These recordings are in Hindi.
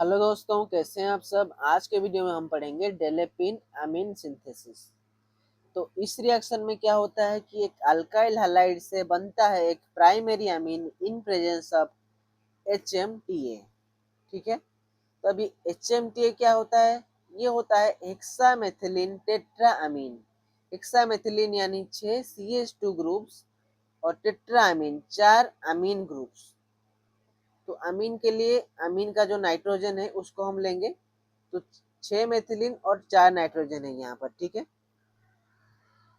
हेलो दोस्तों, कैसे हैं आप सब। आज के वीडियो में हम पढ़ेंगे डेलेपिन अमीन सिंथेसिस। तो इस रिएक्शन में क्या होता है कि एक अल्काइल हैलाइड से बनता है एक primary amine in presence of HMTA। ठीक है, तो अभी HMTA क्या होता है? ये होता है हेक्सामेथिलीन टेट्रा अमीन। हेक्सामेथिलीन यानी 6 CH2 ग्रुप्स और टेट्रा अमीन 4 अमीन ग्रुप्स। तो अमीन के लिए अमीन का जो नाइट्रोजन है उसको हम लेंगे, तो 6 मेथिलीन और 4 नाइट्रोजन है यहाँ पर। ठीक है,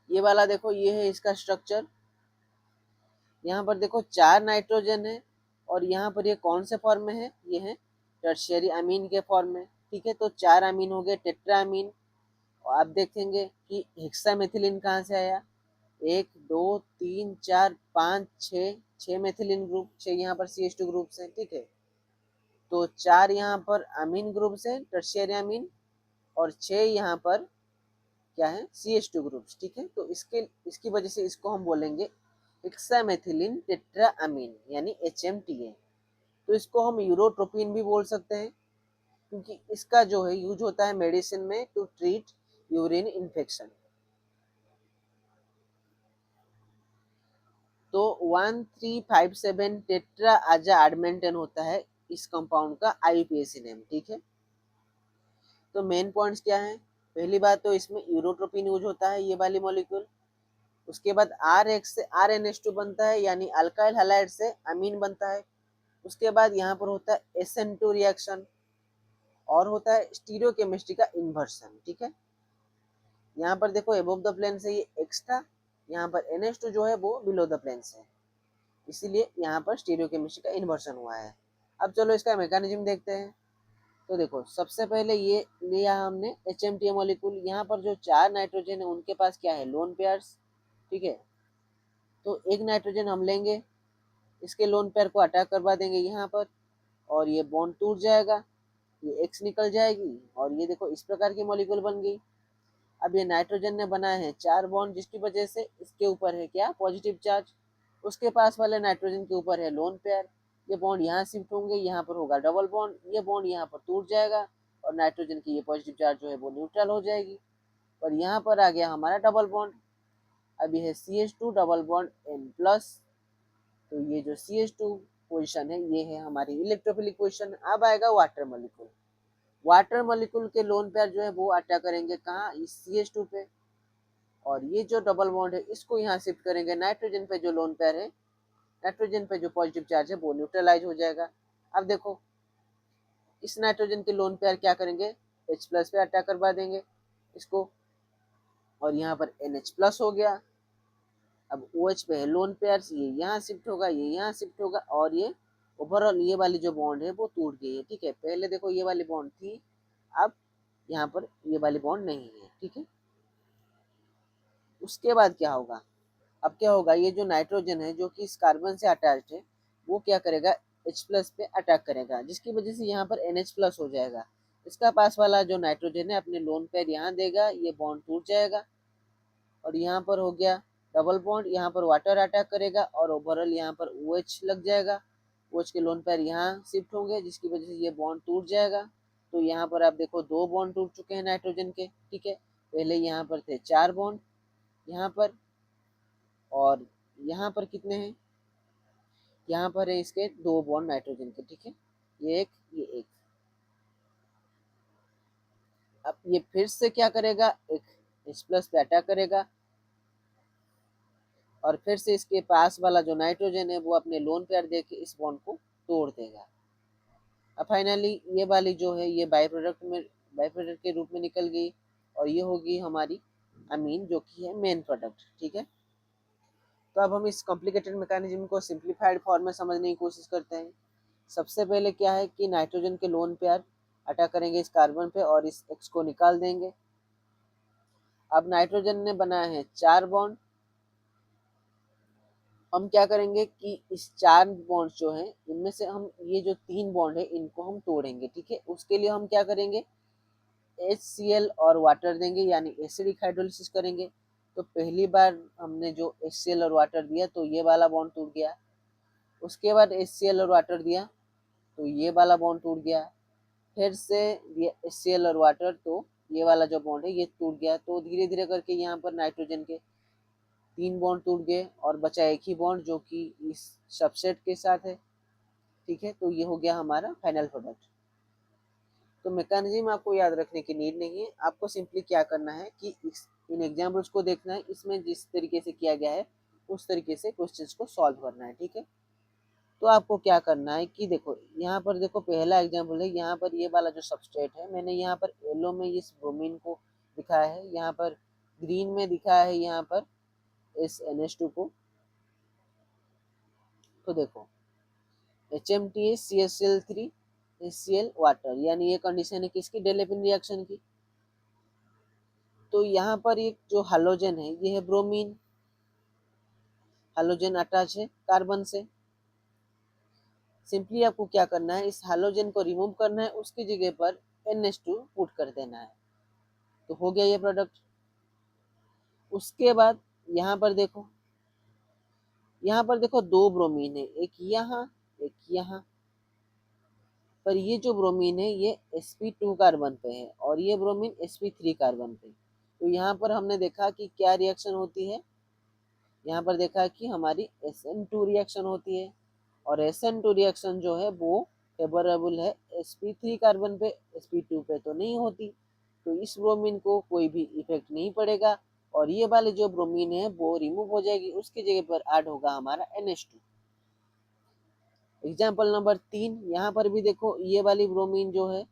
ये वाला देखो, ये है इसका स्ट्रक्चर। यहाँ पर देखो 4 नाइट्रोजन है और यहाँ पर ये कौन से फॉर्म में है? ये है टर्शियरी अमीन के फॉर्म में। ठीक है, तो 4 अमीन हो गए टेट्रा अमीन। और आप देखेंगे कि हेक्सामेथिलीन कहाँ से आया? 1 2 3 4 5 6, 6 मेथिलीन ग्रुप, 6 यहाँ पर CH2 ग्रुप्स हैं। ठीक है, तो 4 यहाँ पर अमीन ग्रुप्स हैं टर्शियरी अमीन, और 6 यहाँ पर क्या है? CH2 groups. ठीक है, तो इसकी वजह से इसको हम बोलेंगे हेक्सामेथिलीन टेट्रा अमीन यानी HMTA। तो इसको हम यूरोट्रोपिन भी बोल सकते हैं, क्योंकि इसका जो है यूज होता है मेडिसिन में टू ट्रीट यूरिन इन्फेक्शन। तो 1357 टेट्रा आजा आडमेंटन होता है इस कंपाउंड का IUPAC नेम। ठीक है, तो मेन पॉइंट्स क्या है? पहली बात तो इसमें यूरोट्रोपिन यूज होता है, ये वाली मॉलिक्यूल। उसके बाद RH से RNH2 बनता है, यानी अल्काइल हैलाइड से अमीन बनता है। उसके बाद यहाँ पर होता है SN2 रिएक्शन, और होता है स्टीरियोकेमिस्ट्री का इन्वर्सन। ठीक है, यहाँ पर देखो एबोव द प्लेन से ये एक्स्ट्रा, यहाँ पर NH2 जो है वो बिलो द प्लेन से, इसीलिए यहाँ पर स्टीरियोकेमिस्ट्री का इन्वर्सन हुआ है। अब चलो इसका मैकेनिज्म देखते हैं। तो देखो, सबसे पहले ये लिया हमने HMTA मॉलिक्यूल। यहाँ पर जो 4 नाइट्रोजन है उनके पास क्या है? Lone pairs. ठीक है, तो एक नाइट्रोजन हम लेंगे, इसके लोन पेयर को अटैक करवा देंगे यहाँ पर, और ये बॉन्ड टूट जाएगा, ये X निकल जाएगी, और ये देखो इस प्रकार की मॉलिक्यूल बन गई। अब ये नाइट्रोजन ने बनाए हैं 4 बॉन्ड, जिसकी वजह से इसके ऊपर है क्या? Positive charge. उसके पास वाले नाइट्रोजन के ऊपर है लोन पेयर। ये बॉन्ड यहाँ शिफ्ट होंगे, यहाँ पर होगा डबल बॉन्ड, ये बॉन्ड यहाँ पर टूट जाएगा, और नाइट्रोजन की ये पॉजिटिव चार्ज जो है वो न्यूट्रल हो जाएगी, और यहाँ पर आ गया हमारा डबल बॉन्ड। अब ये है CH2 डबल बॉन्ड N+। तो ये जो CH2 पोजीशन है ये है हमारी इलेक्ट्रोफिलिक पोजीशन। अब आएगा वाटर मॉलिक्यूल। वाटर मॉलिक्यूल के लोन पेयर जो है वो अटैक करेंगे कहाँ? इस CH2 पे, और ये जो डबल बॉन्ड है इसको यहाँ शिफ्ट करेंगे नाइट्रोजन पे। जो लोन पेयर है, नाइट्रोजन पे जो पॉजिटिव चार्ज है वो न्यूट्रलाइज हो जाएगा। अब देखो, इस नाइट्रोजन के लोन पेयर क्या करेंगे? H+ पे अटैक करवा देंगे इसको, और यहाँ पर NH+ हो गया। अब OH पे है लोन पेयर्स, ये यहाँ शिफ्ट होगा, ये यहाँ शिफ्ट होगा, और ये ओवरऑल ये वाली जो बॉन्ड है वो टूट गई है। ठीक है, पहले देखो ये वाली बॉन्ड थी, अब यहाँ पर ये वाली बॉन्ड नहीं है। ठीक है, उसके बाद क्या होगा? अब क्या होगा? ये जो नाइट्रोजन है जो कि इस कार्बन से अटैच्ड है, वो क्या करेगा? H+ पे अटैक करेगा, जिसकी वजह से यहाँ पर NH+ हो जाएगा। इसका पास वाला जो नाइट्रोजन है अपने लोन पेयर यहाँ देगा, ये बॉन्ड टूट जाएगा, और यहाँ पर हो गया डबल बॉन्ड। यहाँ पर वाटर अटैक करेगा, और ओवरऑल यहाँ पर OH लग जाएगा। OH के लोन पेयर यहाँ शिफ्ट होंगे, जिसकी वजह से ये बॉन्ड टूट जाएगा। तो यहाँ पर आप देखो 2 बॉन्ड टूट चुके हैं नाइट्रोजन के। ठीक है, पहले यहाँ पर थे 4 बॉन्ड यहाँ पर, और यहाँ पर कितने हैं? यहाँ पर है इसके 2 बॉन्ड नाइट्रोजन के। ठीक है, ये एक, ये एक। अब ये फिर से क्या करेगा? एक H+ पे अटैक करेगा, और फिर से इसके पास वाला जो नाइट्रोजन है वो अपने लोन पेयर देके इस बॉन्ड को तोड़ देगा। अब फाइनली ये वाली जो है ये बाई प्रोडक्ट के रूप में निकल गई, और ये होगी हमारी अमीन, जो कि है मेन प्रोडक्ट। ठीक है, तो अब हम इस कॉम्प्लिकेटेड मैकेनिज्म को सिंप्लीफाइड फॉर्म में समझने की कोशिश करते हैं। सबसे पहले क्या है कि नाइट्रोजन के लोन पेयर अटैक करेंगे इस कार्बन पे, और इस X को निकाल देंगे। अब नाइट्रोजन ने बनाए हैं 4 बॉन्ड। हम क्या करेंगे कि इस 4 बॉन्ड जो हैं इनमें से हम ये जो 3 बॉन्ड है इनको हम तोड़ेंगे। ठीक है, उसके लिए हम क्या करेंगे? HCl और वाटर देंगे, यानी एसिडिक हाइड्रोलिसिस करेंगे। तो पहली बार हमने जो HCl और वाटर दिया तो ये वाला बॉन्ड टूट गया। उसके बाद HCl और वाटर दिया तो ये वाला बॉन्ड टूट गया। फिर से ये HCl और वाटर, तो ये वाला जो बॉन्ड है ये टूट गया, तो धीरे धीरे करके यहाँ पर नाइट्रोजन के 3 बॉन्ड टूट गए और बचा एक ही बॉन्ड जो कि इस सबसेट के साथ है। ठीक है, तो ये हो गया हमारा फाइनल प्रोडक्ट। तो मैकेनिज्म आपको याद रखने की नीड नहीं है, आपको सिंपली क्या करना है कि इन एग्जाम्पल्स को देखना है, इसमें जिस तरीके से किया गया है उस तरीके से क्वेश्चंस को सॉल्व करना है। ठीक है, तो आपको क्या करना है कि देखो यहाँ पर देखो पहला एग्जाम्पल है, यहाँ पर ये वाला जो सबस्ट्रेट है मैंने यहाँ पर येलो में इस ब्रोमीन को दिखाया है, यहाँ पर ग्रीन में दिखाया है यहाँ पर इस NH2 को। तो देखो HMTH CHCl3 HCl वाटर, यानी ये कंडीशन है किसकी, डेलेपिन रिएक्शन की। तो यहाँ पर एक जो हाइड्रोजन है ये है ब्रोमीन, हाइड्रोजन अटैच है कार्बन से। सिंपली आपको क्या करना है, इस हाइड्रोजन को रिमूव करना है, उसकी जगह पर NH2 पुट कर देना है, तो हो गया ये प्रोडक्ट। उसके बाद यहाँ पर देखो दो ब्रोमीन है, एक यहाँ एक यहाँ, पर ये जो ब्रोमीन है ये sp2 कार्बन पे है और ये ब्रोमीन sp3 कार्बन पे। तो यहाँ पर हमने देखा कि क्या रिएक्शन होती है, यहाँ पर देखा कि हमारी SN2 रिएक्शन होती है, और SN2 रिएक्शन जो है वो फेवरेबल है sp3 कार्बन पे, sp2 पे तो नहीं होती। तो इस ब्रोमीन को कोई भी इफेक्ट नहीं पड़ेगा और ये वाली जो ब्रोमीन है वो रिमूव हो जाएगी, उसकी जगह पर ऐड होगा हमारा NH2। एग्जाम्पल नंबर 3, यहाँ पर भी देखो ये वाली ब्रोमीन जो है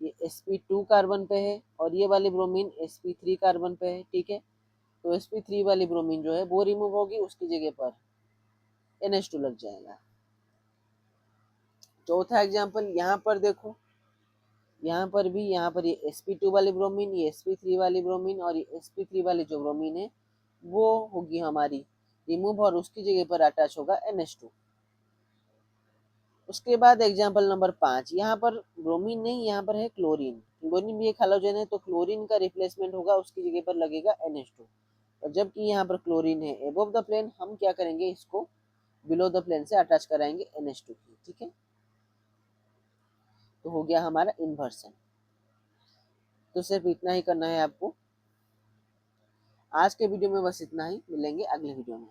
ये sp2 कार्बन पे है और ये वाली ब्रोमीन sp3 कार्बन पे है। ठीक है, तो sp3 वाली ब्रोमीन जो है वो रिमूव होगी, उसकी जगह पर NH2 लग जाएगा। चौथा एग्जाम्पल यहाँ पर देखो, यहाँ पर ये sp2 वाली ब्रोमीन, ये sp3 वाली ब्रोमीन और ये sp3 वाली जो ब्रोमीन है वो होगी हमारी रिमूव और उसकी जगह पर अटैच होगा NH2। उसके बाद एग्जाम्पल नंबर 5, यहाँ पर ब्रोमीन नहीं, यहाँ पर है क्लोरीन। क्लोरीन भी एक हैलोजन है, तो क्लोरीन का रिप्लेसमेंट होगा, उसकी जगह पर लगेगा NH2। और जबकि यहाँ पर क्लोरीन है एबव द प्लेन, हम क्या करेंगे इसको बिलो द प्लेन से अटैच कराएंगे NH2 की। ठीक है, तो हो गया हमारा इन्वर्सन। तो सिर्फ इतना ही करना है आपको। आज के वीडियो में बस इतना ही, मिलेंगे अगले वीडियो में।